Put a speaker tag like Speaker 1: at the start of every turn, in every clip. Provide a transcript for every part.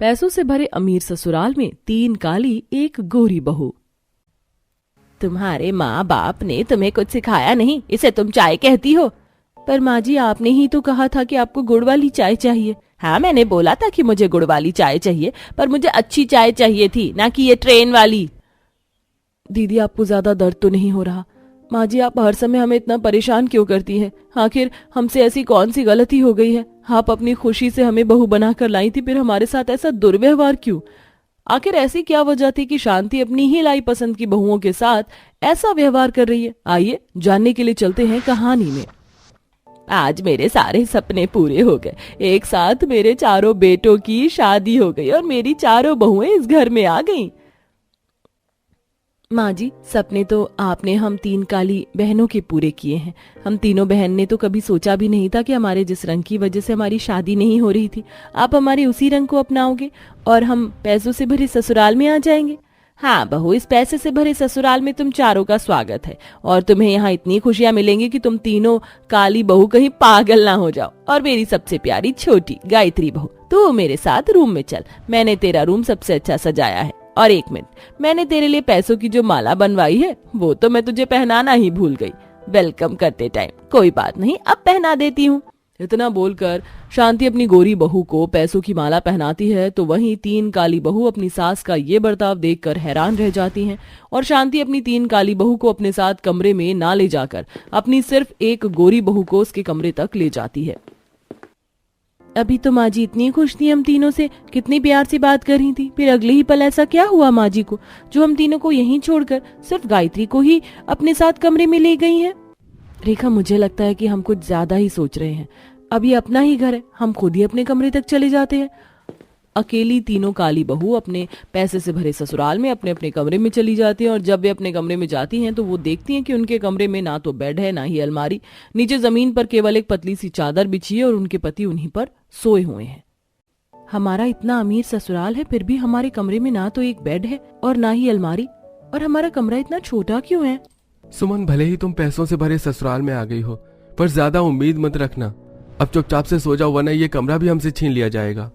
Speaker 1: पैसों से भरे अमीर ससुराल में 3 काली एक गोरी बहू। तुम्हारे माँ बाप ने तुम्हें कुछ सिखाया नहीं, इसे तुम चाय कहती हो। पर माँ जी, आपने ही तो कहा था कि आपको गुड़ वाली चाय चाहिए। हाँ, मैंने बोला था कि मुझे गुड़ वाली चाय चाहिए, पर मुझे अच्छी चाय चाहिए थी, ना कि ये ट्रेन वाली। दीदी, आपको ज्यादा दर्द तो नहीं हो रहा? माँ जी, आप हर समय हमें इतना परेशान क्यों करती हैं? आखिर हमसे ऐसी कौन सी गलती हो गई है? आप अपनी खुशी से हमें बहू बनाकर लाई थी, फिर हमारे साथ ऐसा दुर्व्यवहार क्यों? आखिर ऐसी क्या वजह थी कि शांति अपनी ही लाई पसंद की बहुओं के साथ ऐसा व्यवहार कर रही है? आइए जानने के लिए चलते हैं कहानी में। आज मेरे सारे सपने पूरे हो गए। एक साथ मेरे 4 बेटों की शादी हो गई और मेरी 4 बहुएं इस घर में आ गईं। माँ जी, सपने तो आपने हम 3 काली बहनों के पूरे किए हैं। हम तीनों बहन ने तो कभी सोचा भी नहीं था कि हमारे जिस रंग की वजह से हमारी शादी नहीं हो रही थी, आप हमारे उसी रंग को अपनाओगे और हम पैसों से भरे ससुराल में आ जाएंगे। हाँ बहू, इस पैसे से भरे ससुराल में तुम चारों का स्वागत है और तुम्हें यहाँ इतनी खुशियाँ मिलेंगी कि तुम तीनों काली बहू कहीं पागल ना हो जाओ। और मेरी सबसे प्यारी छोटी गायत्री बहू, तू मेरे साथ रूम में चल। मैंने तेरा रूम सबसे अच्छा सजाया है। और 1 मिनट, मैंने तेरे लिए पैसों की जो माला बनवाई है वो तो मैं तुझे पहनाना ही भूल गई। वेलकम करते टाइम। कोई बात नहीं, अब पहना देती हूँ। इतना बोलकर शांति अपनी गोरी बहू को पैसों की माला पहनाती है, तो वहीं 3 काली बहू अपनी सास का ये बर्ताव देखकर हैरान रह जाती हैं और शांति अपनी 3 काली बहू को अपने साथ कमरे में ना ले जाकर अपनी सिर्फ एक गोरी बहू को उसके कमरे तक ले जाती है। अभी तो माँ जी इतनी खुश थी हम तीनों से, कितनी प्यार से बात कर रही थी, फिर अगले ही पल ऐसा क्या हुआ माँ जी को जो हम तीनों को यहीं छोड़कर सिर्फ गायत्री को ही अपने साथ कमरे में ले गई हैं? रेखा, मुझे लगता है कि हम कुछ ज्यादा ही सोच रहे हैं। अब ये अपना ही घर है, हम खुद ही अपने कमरे तक चले जाते हैं। अकेली तीनों काली बहू अपने पैसे से भरे ससुराल में अपने अपने कमरे में चली जाती हैं और जब वे अपने कमरे में जाती हैं तो वो देखती हैं कि उनके कमरे में ना तो बेड है, ना ही अलमारी। नीचे जमीन पर केवल एक पतली सी चादर बिछी है और उनके पति उन्हीं पर सोए हुए हैं। हमारा इतना अमीर ससुराल है, फिर भी हमारे कमरे में ना तो एक बेड है और ना ही अलमारी, और हमारा कमरा इतना छोटा क्यों है?
Speaker 2: सुमन, भले ही तुम पैसों से भरे ससुराल में आ गई हो, पर ज्यादा उम्मीद मत रखना। अब चुपचाप से सो जाओ, वरना ये कमरा भी हमसे छीन लिया जाएगा।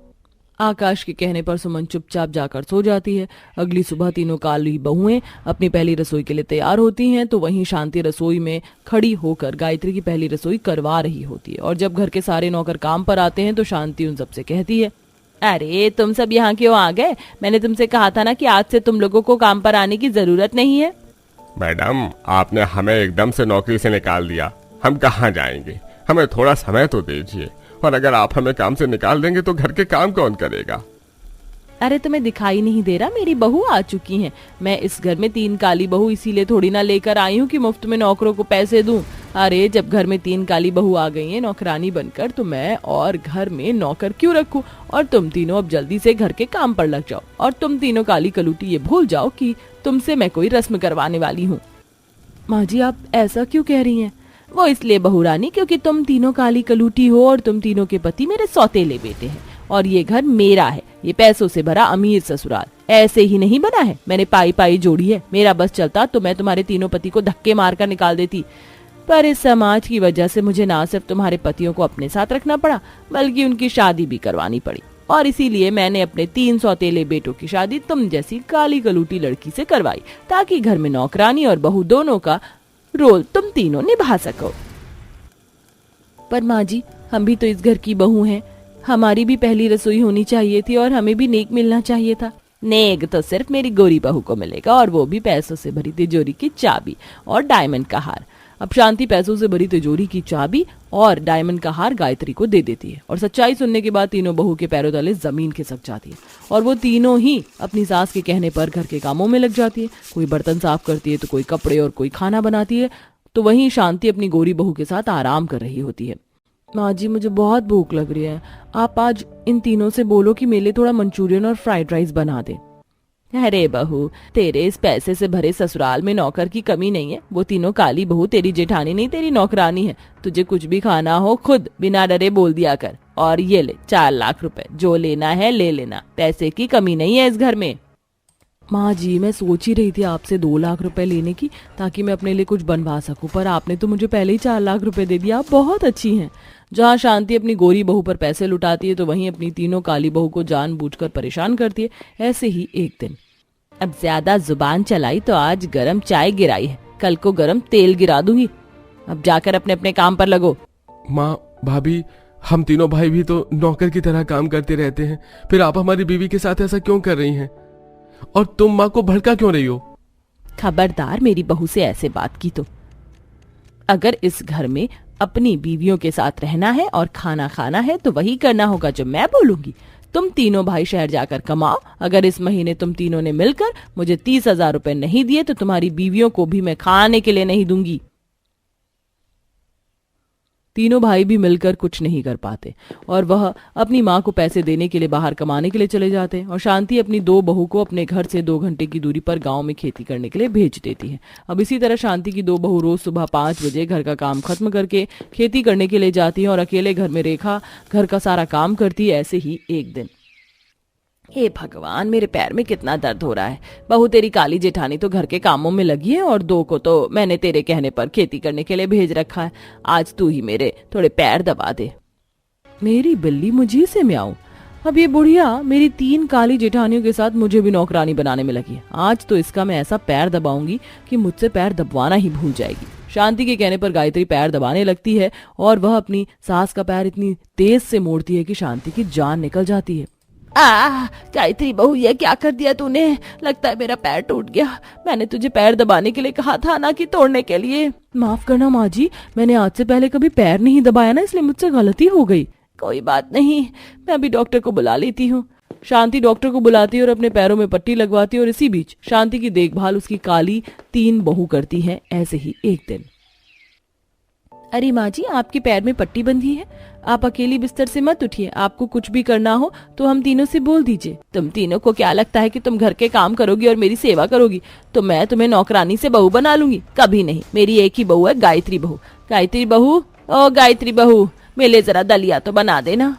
Speaker 1: आकाश के कहने पर सुमन चुपचाप जाकर सो जाती है। अगली सुबह तीनों काली बहुएं अपनी पहली रसोई के लिए तैयार होती हैं, तो वहीं शांति रसोई में खड़ी होकर गायत्री की पहली रसोई करवा रही होती है। और जब घर के सारे नौकर काम पर आते हैं तो शांति उन सबसे कहती है, अरे तुम सब यहाँ क्यों आ गए? मैंने तुमसे कहा था ना कि आज से तुम लोगों को काम पर आने की जरूरत नहीं है।
Speaker 3: मैडम, आपने हमें एकदम से नौकरी से निकाल दिया, हम कहाँ जाएंगे? हमें थोड़ा समय तो दीजिए, और अगर आप हमें काम से निकाल देंगे तो घर के काम कौन करेगा?
Speaker 1: अरे तुम्हें दिखाई नहीं दे रहा, मेरी बहू आ चुकी हैं। मैं इस घर में 3 काली बहू इसीलिए थोड़ी ना लेकर आई हूँ कि मुफ्त में नौकरों को पैसे दूं। अरे जब घर में 3 काली बहू आ गई हैं नौकरानी बनकर, तो मैं और घर में नौकर क्यों रखूं? और तुम तीनों अब जल्दी से घर के काम पर लग जाओ। और तुम तीनों काली कलूटी ये भूल जाओ कि तुमसे मैं कोई रस्म करवाने वाली हूँ। माँ जी, आप ऐसा क्यों कह रही हैं? वो इसलिए बहू रानी, क्योंकि तुम तीनों काली कलूटी हो और तुम तीनों के पति मेरे सौतेले बेटे हैं और ये घर मेरा है। ये पैसों से भरा अमीर ससुराल ऐसे ही नहीं बना है, मैंने पाई पाई जोड़ी है। मेरा बस चलता तो मैं तुम्हारे तीनों पति को धक्के मारकर निकाल देती, पर इस समाज की वजह से मुझे ना सिर्फ तुम्हारे पतियों को अपने साथ रखना पड़ा, बल्कि उनकी शादी भी करवानी पड़ी। और इसीलिए मैंने अपने 3 सौतेले बेटों की शादी तुम जैसी काली कलूटी लड़की से करवाई, ताकि घर में नौकरानी और बहू दोनों का रोल तुम तीनों निभा सको। पर माँ जी, हम भी तो इस घर की बहू हैं, हमारी भी पहली रसोई होनी चाहिए थी और हमें भी नेक मिलना चाहिए था। नेक तो सिर्फ मेरी गोरी बहू को मिलेगा, और वो भी पैसों से भरी तिजोरी की चाबी और डायमंड का हार। अब शांति पैसों से भरी तिजोरी की चाबी और डायमंड का हार गायत्री को दे देती है और सच्चाई सुनने के बाद तीनों बहू के पैरों तले जमीन खिसक जाती है और वो तीनों ही अपनी सास के कहने पर घर के कामों में लग जाती है। कोई बर्तन साफ करती है, तो कोई कपड़े और कोई खाना बनाती है, तो वहीं शांति अपनी गोरी बहू के साथ आराम कर रही होती है। माँ जी, मुझे बहुत भूख लग रही है, आप आज इन तीनों से बोलो कि मेरे लिए थोड़ा मंचूरियन और फ्राइड राइस बना दे। अरे बहू, तेरे इस पैसे से भरे ससुराल में नौकर की कमी नहीं है। वो तीनों काली बहू तेरी जेठानी नहीं, तेरी नौकरानी है। तुझे कुछ भी खाना हो खुद बिना डरे बोल दिया कर। और ये ले 4 लाख रुपए, जो लेना है ले लेना, पैसे की कमी नहीं है इस घर में। माँ जी, मैं सोच ही रही थी आपसे 2 लाख रुपए लेने की, ताकि मैं अपने लिए कुछ बनवा सकूं, पर आपने तो मुझे पहले ही 4 लाख रुपए दे दिया। आप बहुत अच्छी हैं। जहाँ शांति अपनी गोरी बहू पर पैसे लुटाती है, तो वहीं अपनी तीनों काली बहू को जानबूझकर परेशान करती है। ऐसे ही एक दिन, अब ज्यादा जुबान चलाई तो आज गरम चाय गिराई है, कल को गरम तेल गिरा दूंगी। अब जाकर अपने अपने काम पर लगो।
Speaker 2: माँ, भाभी, हम तीनों भाई भी तो नौकर की तरह काम करते रहते हैं, फिर आप हमारी बीवी के साथ ऐसा क्यों कर रही हैं? और तुम माँ को भड़का क्यों रही हो?
Speaker 1: खबरदार मेरी बहू से ऐसे बात की तो। अगर इस घर में अपनी बीवियों के साथ रहना है और खाना खाना है तो वही करना होगा जो मैं बोलूंगी। तुम तीनों भाई शहर जाकर कमाओ। अगर इस महीने तुम तीनों ने मिलकर मुझे 30,000 रुपए नहीं दिए तो तुम्हारी बीवियों को भी मैं खाने के लिए नहीं दूंगी। तीनों भाई भी मिलकर कुछ नहीं कर पाते और वह अपनी माँ को पैसे देने के लिए बाहर कमाने के लिए चले जाते हैं और शांति अपनी 2 बहू को अपने घर से 2 घंटे की दूरी पर गांव में खेती करने के लिए भेज देती है। अब इसी तरह शांति की 2 बहू रोज सुबह 5 बजे घर का काम खत्म करके खेती करने के लिए जाती है और अकेले घर में रेखा घर का सारा काम करती है। ऐसे ही एक दिन, हे भगवान, मेरे पैर में कितना दर्द हो रहा है। बहू तेरी काली जेठानी तो घर के कामों में लगी है और 2 को तो मैंने तेरे कहने पर खेती करने के लिए भेज रखा है। आज तू ही मेरे थोड़े पैर दबा दे। मेरी बिल्ली मुझे से म्याऊं। अब ये बुढ़िया मेरी 3 काली जेठानियों के साथ मुझे भी नौकरानी बनाने में लगी है। आज तो इसका मैं ऐसा पैर दबाऊंगी कि मुझसे पैर दबवाना ही भूल जाएगी। शांति के कहने पर गायत्री पैर दबाने लगती है और वह अपनी सास का पैर इतनी तेज से मोड़ती है कि शांति की जान निकल जाती है। गायत्री बहू, ये क्या कर दिया तूने? लगता है मेरा पैर टूट गया। मैंने तुझे पैर दबाने के लिए कहा था ना कि तोड़ने के लिए। माफ करना माँ जी, मैंने आज से पहले कभी पैर नहीं दबाया ना, इसलिए मुझसे गलती हो गई। कोई बात नहीं, मैं अभी डॉक्टर को बुला लेती हूँ। शांति डॉक्टर को बुलाती है और अपने पैरों में पट्टी लगवाती है और इसी बीच शांति की देखभाल उसकी काली 3 बहू करती है। ऐसे ही एक दिन, अरे माँ जी, आपके पैर में पट्टी बंधी है, आप अकेली बिस्तर से मत उठिए। आपको कुछ भी करना हो तो हम तीनों से बोल दीजिए। तुम तीनों को क्या लगता है कि तुम घर के काम करोगी और मेरी सेवा करोगी तो मैं तुम्हें नौकरानी से बहू बना लूंगी? कभी नहीं। मेरी एक ही बहू है, गायत्री बहू। गायत्री बहू, ओ गायत्री बहू, मेरे जरा दलिया तो बना देना।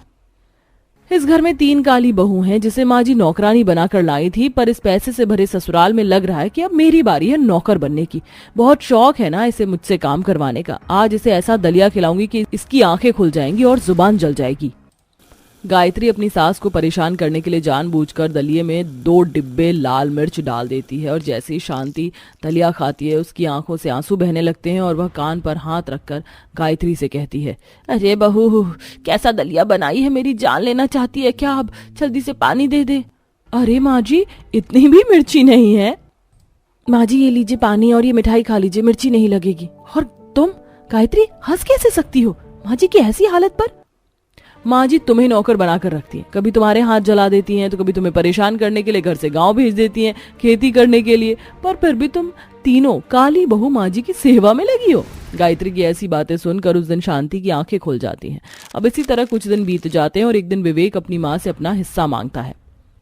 Speaker 1: इस घर में 3 काली बहू हैं जिसे माँ जी नौकरानी बनाकर लाई थी, पर इस पैसे से भरे ससुराल में लग रहा है कि अब मेरी बारी है नौकर बनने की। बहुत शौक है ना इसे मुझसे काम करवाने का। आज इसे ऐसा दलिया खिलाऊंगी कि इसकी आंखें खुल जाएंगी और जुबान जल जाएगी। गायत्री अपनी सास को परेशान करने के लिए जानबूझकर दलिये में 2 डिब्बे लाल मिर्च डाल देती है और जैसे ही शांति दलिया खाती है उसकी आंखों से आंसू बहने लगते हैं और वह कान पर हाथ रखकर गायत्री से कहती है, अरे बहू, कैसा दलिया बनाई है? मेरी जान लेना चाहती है क्या? अब जल्दी से पानी दे दे। अरे माँ जी, इतनी भी मिर्ची नहीं है। माँ जी, ये लीजिए पानी और ये मिठाई खा लीजिए, मिर्ची नहीं लगेगी। और तुम गायत्री हंस कैसे सकती हो माँ जी की ऐसी हालत पर? माँ जी तुम्हें नौकर बनाकर रखती हैं, कभी तुम्हारे हाथ जला देती हैं तो कभी तुम्हें परेशान करने के लिए घर से गांव भेज देती हैं खेती करने के लिए, पर फिर भी तुम तीनों काली बहू माँ जी की सेवा में लगी हो। गायत्री की ऐसी बातें सुनकर उस दिन शांति की आंखें खुल जाती हैं। अब इसी तरह कुछ दिन बीत जाते हैं और एक दिन विवेक अपनी माँ से अपना हिस्सा मांगता है।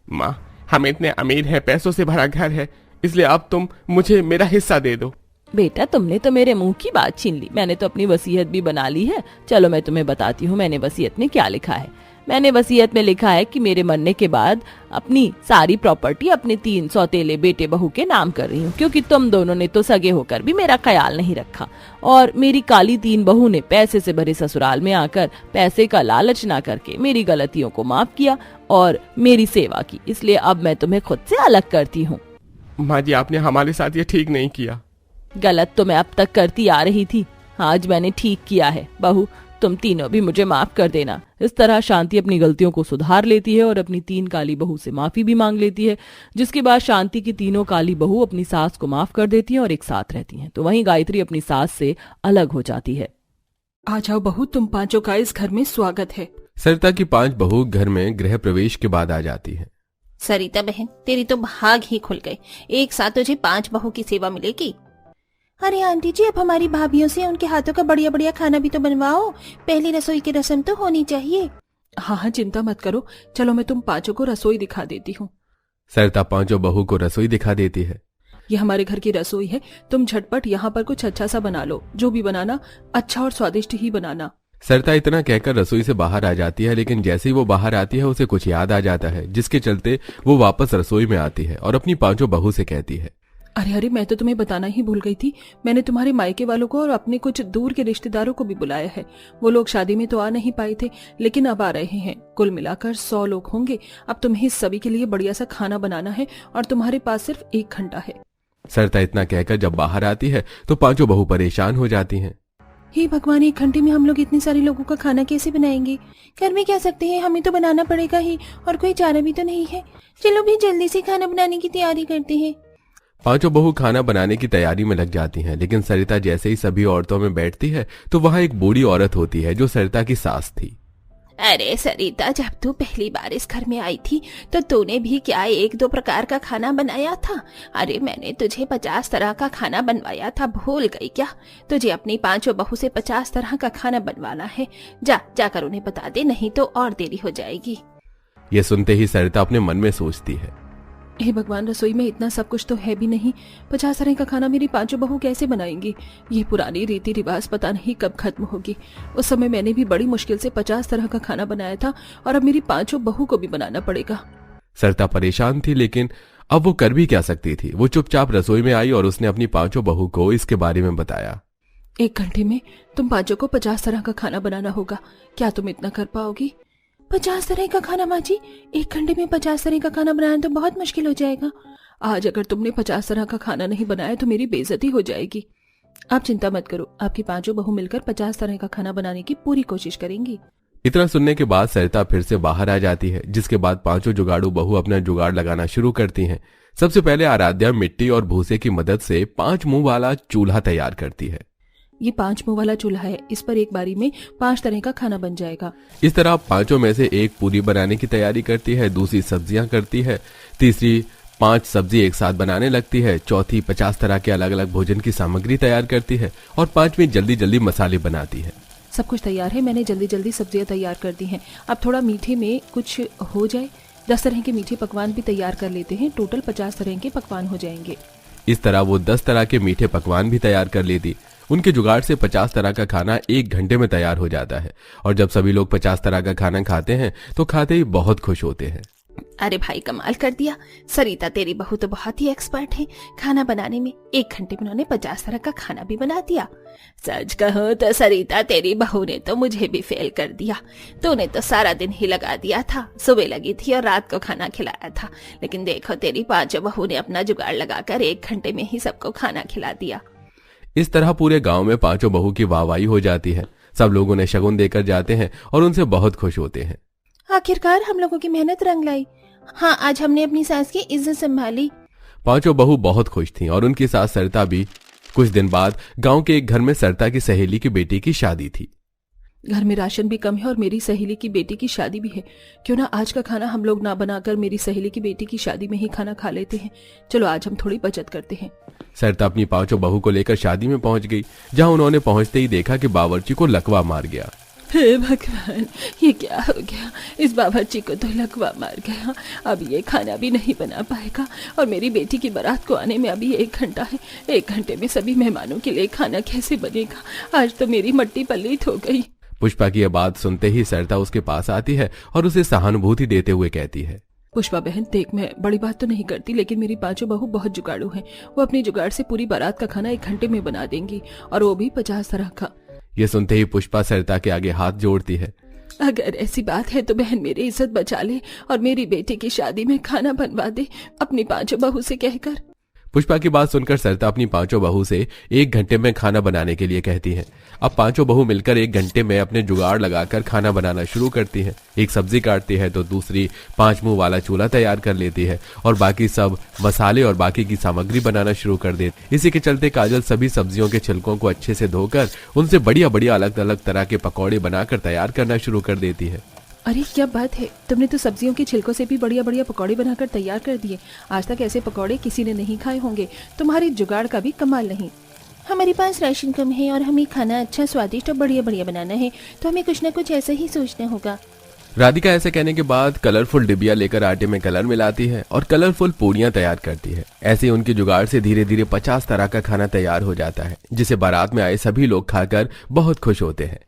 Speaker 3: माँ, हम इतने अमीर हैं, पैसों से भरा घर है, इसलिए अब तुम मुझे मेरा हिस्सा दे दो।
Speaker 1: बेटा, तुमने तो मेरे मुंह की बात छीन ली। मैंने तो अपनी वसीयत भी बना ली है। चलो मैं तुम्हें बताती हूँ मैंने वसीयत में क्या लिखा है। मैंने वसीयत में लिखा है कि मेरे मरने के बाद अपनी सारी प्रॉपर्टी अपने 3 सौतेले बेटे बहू के नाम कर रही हूँ, क्योंकि तुम दोनों ने तो सगे होकर भी मेरा ख्याल नहीं रखा और मेरी काली 3 बहू ने पैसे से भरे ससुराल में आकर पैसे का लालच ना करके मेरी गलतियों को माफ किया और मेरी सेवा की, इसलिए अब मैं तुम्हें खुद से अलग करती हूँ।
Speaker 3: माँ जी, आपने हमारे साथ ये ठीक नहीं किया।
Speaker 1: गलत तो मैं अब तक करती आ रही थी, आज मैंने ठीक किया है। बहू, तुम तीनों भी मुझे माफ कर देना। इस तरह शांति अपनी गलतियों को सुधार लेती है और अपनी 3 काली बहू से माफी भी मांग लेती है, जिसके बाद शांति की तीनों काली बहू अपनी सास को माफ कर देती हैं और एक साथ रहती हैं। तो वहीं गायत्री अपनी सास से अलग हो जाती है।
Speaker 4: आ जाओ बहू, तुम पांचों का इस घर में स्वागत है।
Speaker 2: सरिता की 5 बहू घर में गृह प्रवेश के बाद आ जाती है।
Speaker 5: सरिता बहन, तेरी तो भाग ही खुल गए। एक साथ तुझे 5 बहू की सेवा मिलेगी। अरे आंटी जी, अब हमारी भाभियों से उनके हाथों का बढ़िया बढ़िया खाना भी तो बनवाओ। पहली रसोई की रस्म तो होनी चाहिए।
Speaker 4: हाँ हाँ, चिंता मत करो, चलो मैं तुम पांचों को रसोई दिखा देती हूँ।
Speaker 2: सरिता 5 बहू को रसोई दिखा देती है।
Speaker 4: ये हमारे घर की रसोई है, तुम झटपट यहाँ पर कुछ अच्छा सा बना लो। जो भी बनाना अच्छा और स्वादिष्ट ही बनाना।
Speaker 2: सरिता इतना कहकर रसोई से बाहर आ जाती है, लेकिन जैसे ही वो बाहर आती है उसे कुछ याद आ जाता है, जिसके चलते वो वापस रसोई में आती है और अपनी पांचों बहू से कहती है,
Speaker 4: अरे अरे, मैं तो तुम्हें बताना ही भूल गई थी। मैंने तुम्हारे मायके वालों को और अपने कुछ दूर के रिश्तेदारों को भी बुलाया है। वो लोग शादी में तो आ नहीं पाए थे, लेकिन अब आ रहे हैं। कुल मिलाकर 100 लोग होंगे। अब तुम्हें सभी के लिए बढ़िया सा खाना बनाना है और तुम्हारे पास सिर्फ 1 घंटा है।
Speaker 2: सरिता इतना कहकर जब बाहर आती है तो पांचों बहू परेशान हो जाती हैं।
Speaker 5: हे भगवान, 1 घंटे में हम लोग इतने सारे लोगों का खाना कैसे बनाएंगे? घर में क्या सकते हैं, हमें तो बनाना पड़ेगा ही, और कोई चारा भी तो नहीं है। चलो भी जल्दी से खाना बनाने की तैयारी करते हैं।
Speaker 2: पांचों बहू खाना बनाने की तैयारी में लग जाती हैं, लेकिन सरिता जैसे ही सभी औरतों में बैठती है तो वहां एक बूढ़ी औरत होती है जो सरिता की सास थी।
Speaker 5: अरे सरिता, जब तू पहली बार इस घर में आई थी तो तूने भी क्या 1-2 प्रकार का खाना बनाया था? अरे मैंने तुझे 50 तरह का खाना बनवाया था, भूल गई क्या? तुझे अपनी पांचों बहू से 50 तरह का खाना बनवाना है। जाकर उन्हें बता दे, नहीं तो और देरी हो जाएगी।
Speaker 2: ये सुनते ही सरिता अपने मन में सोचती है,
Speaker 4: हे भगवान, रसोई में इतना सब कुछ तो है भी नहीं। 50 तरह का खाना मेरी पांचों बहू कैसे बनाएंगी? ये पुरानी रीति रिवाज पता नहीं कब खत्म होगी। उस समय मैंने भी बड़ी मुश्किल से 50 तरह का खाना बनाया था और अब मेरी पांचों बहू को भी बनाना पड़ेगा।
Speaker 2: सरिता परेशान थी, लेकिन अब वो कर भी क्या सकती थी। वो चुपचाप रसोई में आई और उसने अपनी पांचों बहू को इसके बारे में बताया।
Speaker 4: 1 घंटे में तुम पांचों को 50 तरह का खाना बनाना होगा। क्या तुम इतना कर पाओगी?
Speaker 5: 50 तरह का खाना माँ जी? 1 घंटे में 50 तरह का खाना बनाना तो बहुत मुश्किल हो जाएगा।
Speaker 4: आज अगर तुमने 50 तरह का खाना नहीं बनाया तो मेरी बेइज्जती हो जाएगी। आप चिंता मत करो, आपकी पांचों बहू मिलकर 50 तरह का खाना बनाने की पूरी कोशिश करेंगी।
Speaker 2: इतना सुनने के बाद सरिता फिर से बाहर आ जाती है, जिसके बाद पांचों जुगाड़ू बहू अपना जुगाड़ लगाना शुरू करती हैं। सबसे पहले आराध्या मिट्टी और भूसे की मदद से 5 मुंह वाला चूल्हा तैयार करती है।
Speaker 4: ये 5 मुंह वाला चूल्हा है, इस पर एक बारी में 5 तरह का खाना बन जाएगा।
Speaker 2: इस तरह पांचों में से एक पूरी बनाने की तैयारी करती है, दूसरी सब्जियां करती है, तीसरी 5 सब्जी एक साथ बनाने लगती है, चौथी 50 तरह के अलग अलग भोजन की सामग्री तैयार करती है और 5वीं जल्दी जल्दी मसाले बनाती है।
Speaker 4: सब कुछ तैयार है, मैंने जल्दी जल्दी सब्जियां तैयार कर दी हैं। अब थोड़ा मीठे में कुछ हो जाए, 10 तरह के मीठे पकवान भी तैयार कर लेते हैं। टोटल 50 तरह के पकवान हो जाएंगे।
Speaker 2: इस तरह वो 10 तरह के मीठे पकवान भी तैयार कर लेती। उनके जुगाड़ से 50 तरह का खाना 1 घंटे में तैयार हो जाता है और जब सभी लोग 50 तरह का खाना खाते हैं तो खाते ही बहुत खुश होते हैं।
Speaker 5: अरे भाई, कमाल कर दिया। सरिता तेरी बहू तो बहुत ही एक्सपर्ट है खाना बनाने में। 1 घंटे में उन्होंने 50 तरह का खाना भी बना दिया। सच कहो तो सरिता तेरी बहू ने तो मुझे भी फेल कर दिया। तूने तो सारा दिन ही लगा दिया था, सुबह लगी थी और रात को खाना खिलाया था, लेकिन देखो तेरी पांचों बहू ने अपना जुगाड़ लगाकर 1 घंटे में ही सबको खाना खिला दिया।
Speaker 2: इस तरह पूरे गांव में पांचों बहू की वाहवाही हो जाती है। सब लोग उन्हें शगुन देकर जाते हैं और उनसे बहुत खुश होते हैं।
Speaker 5: आखिरकार हम लोगों की मेहनत रंग लाई। हाँ, आज हमने अपनी सास की इज्जत संभाली।
Speaker 2: पांचों बहू बहुत खुश थीं और उनकी सास सरिता भी। कुछ दिन बाद गांव के एक घर में सरिता की सहेली की बेटी की शादी थी।
Speaker 4: घर में राशन भी कम है और मेरी सहेली की बेटी की शादी भी है। क्यों ना आज का खाना हम लोग ना बनाकर मेरी सहेली की बेटी की शादी में ही खाना खा लेते हैं। चलो आज हम थोड़ी बचत करते हैं।
Speaker 2: सरिता अपनी पांचों बहू को लेकर शादी में पहुंच गई, जहां उन्होंने पहुंचते ही देखा कि बावर्ची को लकवा मार गया।
Speaker 4: हे भगवान, ये क्या हो गया? इस बावर्ची को तो लकवा मार गया। अब ये खाना भी नहीं बना पाएगा और मेरी बेटी की बारात को आने में अभी 1 घंटा है। 1 घंटे में सभी मेहमानों के लिए खाना कैसे बनेगा? आज तो मेरी मट्टी पलीत हो गई।
Speaker 2: पुष्पा की यह बात सुनते ही सरिता उसके पास आती है और उसे सहानुभूति देते हुए कहती है,
Speaker 4: पुष्पा बहन देख, मैं बड़ी बात तो नहीं करती, लेकिन मेरी पांचों बहू बहुत जुगाड़ू हैं। वो अपनी जुगाड़ से पूरी बारात का खाना 1 घंटे में बना देंगी और वो भी 50 तरह का।
Speaker 2: ये सुनते ही पुष्पा सरिता के आगे हाथ जोड़ती है।
Speaker 4: अगर ऐसी बात है तो बहन मेरी इज्जत बचा ले और मेरी बेटी की शादी में खाना बनवा दे अपनी पांचों बहू से कहकर।
Speaker 2: पुष्पा की बात सुनकर सरिता अपनी पांचों बहू से 1 घंटे में खाना बनाने के लिए कहती है। अब पांचों बहू मिलकर 1 घंटे में अपने जुगाड़ लगाकर खाना बनाना शुरू करती है। एक सब्जी काटती है तो दूसरी 5 मुंह वाला चूल्हा तैयार कर लेती है और बाकी सब मसाले और बाकी की सामग्री बनाना शुरू कर देती। इसी के चलते काजल सभी सब्जियों के छिलकों को अच्छे से धोकर उनसे बढ़िया बढ़िया अलग अलग तरह के पकौड़े बनाकर तैयार करना शुरू कर देती है।
Speaker 4: अरे क्या बात है, तुमने तो सब्जियों के छिलकों से भी बढ़िया बढ़िया पकौड़े बनाकर तैयार कर दिए। आज तक ऐसे पकौड़े किसी ने नहीं खाए होंगे। तुम्हारी जुगाड़ का भी कमाल नहीं।
Speaker 5: हमारे पास राशन कम है और हमें खाना अच्छा, स्वादिष्ट और बढ़िया बढ़िया बनाना है, तो हमें कुछ न कुछ ऐसा ही सोचना होगा।
Speaker 2: राधिका ऐसे कहने के बाद कलरफुल डिबिया लेकर आटे में कलर मिलाती है और कलरफुल पूड़ियां तैयार करती है। ऐसे उनकी जुगाड़ से धीरे धीरे 50 तरह का खाना तैयार हो जाता है, जिसे बारात में आए सभी लोग खाकर बहुत खुश होते हैं।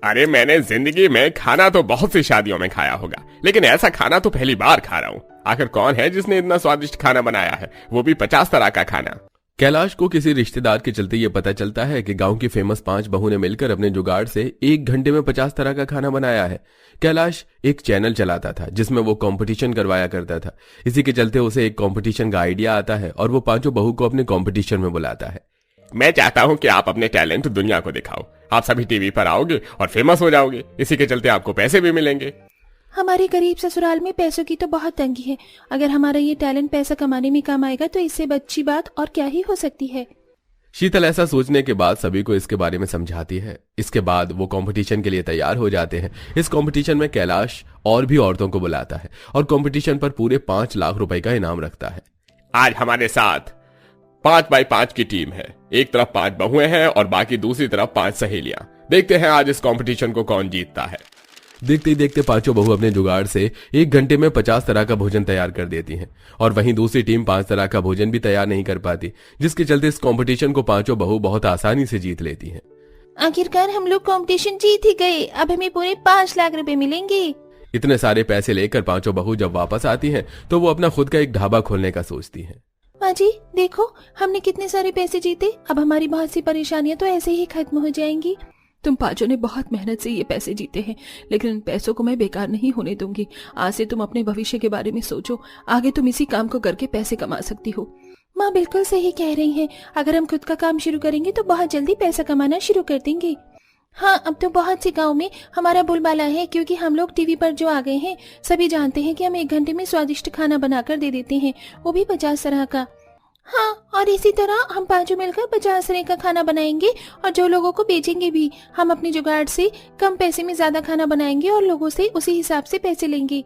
Speaker 3: अरे मैंने जिंदगी में खाना तो बहुत सी शादियों में खाया होगा, लेकिन ऐसा खाना तो पहली बार खा रहा हूँ। आखिर कौन है जिसने इतना स्वादिष्ट खाना बनाया है, वो भी 50 तरह का खाना।
Speaker 2: कैलाश को किसी रिश्तेदार के चलते ये पता चलता है कि गांव की फेमस 5 बहू ने मिलकर अपने जुगाड़ से 1 घंटे में 50 तरह का खाना बनाया है। कैलाश एक चैनल चलाता था जिसमें वो कंपटीशन करवाया करता था। इसी के चलते उसे एक कंपटीशन का आइडिया आता है और वो 5 बहू को अपने कंपटीशन में बुलाता है।
Speaker 3: मैं चाहता हूँ कि आप अपने टैलेंट दुनिया को दिखाओ। आप सभी टीवी पर आओगे और फेमस हो जाओगे। इसी के चलते आपको पैसे भी मिलेंगे।
Speaker 5: हमारे गरीब ससुराल में पैसों की तो बहुत तंगी है। अगर हमारा ये टैलेंट पैसा कमाने में काम आएगा तो इससे अच्छी बात और क्या ही हो सकती है।
Speaker 2: शीतल ऐसा सोचने के बाद सभी को इसके बारे में समझाती है। इसके बाद वो कंपटीशन के लिए तैयार हो जाते हैं। इस कंपटीशन में कैलाश और भी औरतों को बुलाता है और कंपटीशन पर पूरे 5 लाख रुपए का इनाम रखता है।
Speaker 3: आज हमारे साथ 5 बाई 5 की टीम है। एक तरफ 5 बहुएं हैं और बाकी दूसरी तरफ 5 सहेलियां। देखते हैं आज इस कंपटीशन को कौन जीतता है।
Speaker 2: देखते ही देखते 5 बहू अपने जुगाड़ से 1 घंटे में 50 तरह का भोजन तैयार कर देती हैं और वहीं दूसरी टीम 5 तरह का भोजन भी तैयार नहीं कर पाती, जिसके चलते इस कंपटीशन को 5 बहू बहुत आसानी से जीत लेती हैं।
Speaker 5: आखिरकार हम लोग कंपटीशन जीत ही गए। अब हमें पूरे 5 लाख रुपए मिलेंगे।
Speaker 2: इतने सारे पैसे लेकर 5 बहू जब वापस आती हैं तो वो अपना खुद का एक ढाबा खोलने का सोचती हैं।
Speaker 5: माँ जी देखो, हमने कितने सारे पैसे जीते। अब हमारी बहुत सी परेशानियां तो ऐसे ही खत्म हो जाएंगी।
Speaker 4: तुम 5 ने बहुत मेहनत से ये पैसे जीते हैं, लेकिन इन पैसों को मैं बेकार नहीं होने दूंगी। आज से तुम अपने भविष्य के बारे में सोचो। आगे तुम इसी काम को करके पैसे कमा सकती हो।
Speaker 5: माँ बिल्कुल सही कह रही हैं। अगर हम खुद का काम शुरू करेंगे तो बहुत जल्दी पैसा कमाना शुरू कर देंगे। हाँ, अब तो बहुत से गाँव में हमारा बोलबाला है, क्योंकि हम लोग टीवी पर जो आ गए हैं सभी जानते हैं कि हम 1 घंटे में स्वादिष्ट खाना बनाकर दे देते हैं, वो भी 50 तरह का। हाँ, और इसी तरह हम 5 मिलकर 50 तरह का खाना बनाएंगे और जो लोगों को बेचेंगे भी। हम अपनी जुगाड़ से कम पैसे में ज्यादा खाना बनाएंगे और लोगों से उसी हिसाब से पैसे लेंगे।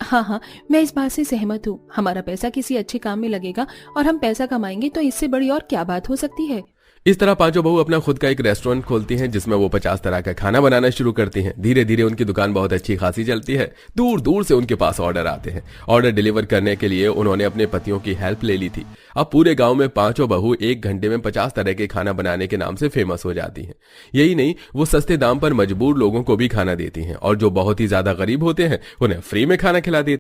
Speaker 4: हाँ, मैं इस बात से सहमत हूँ। हमारा पैसा किसी अच्छे काम में लगेगा और हम पैसा कमाएंगे, तो इससे बड़ी और क्या बात हो सकती है।
Speaker 2: इस तरह 5 बहू अपना खुद का एक रेस्टोरेंट खोलती हैं जिसमें वो 50 तरह का खाना बनाना शुरू करती हैं। धीरे धीरे उनकी दुकान बहुत अच्छी खासी चलती है। दूर दूर से उनके पास ऑर्डर आते हैं। ऑर्डर डिलीवर करने के लिए उन्होंने अपने पतियों की हेल्प ले ली थी। अब पूरे गांव में 5 बहू 1 घंटे में 50 तरह के खाना बनाने के नाम से फेमस हो जाती हैं। यही नहीं, वो सस्ते दाम पर मजबूर लोगों को भी खाना देती हैं और जो बहुत ही ज्यादा गरीब होते हैं उन्हें फ्री में खाना खिला देती हैं।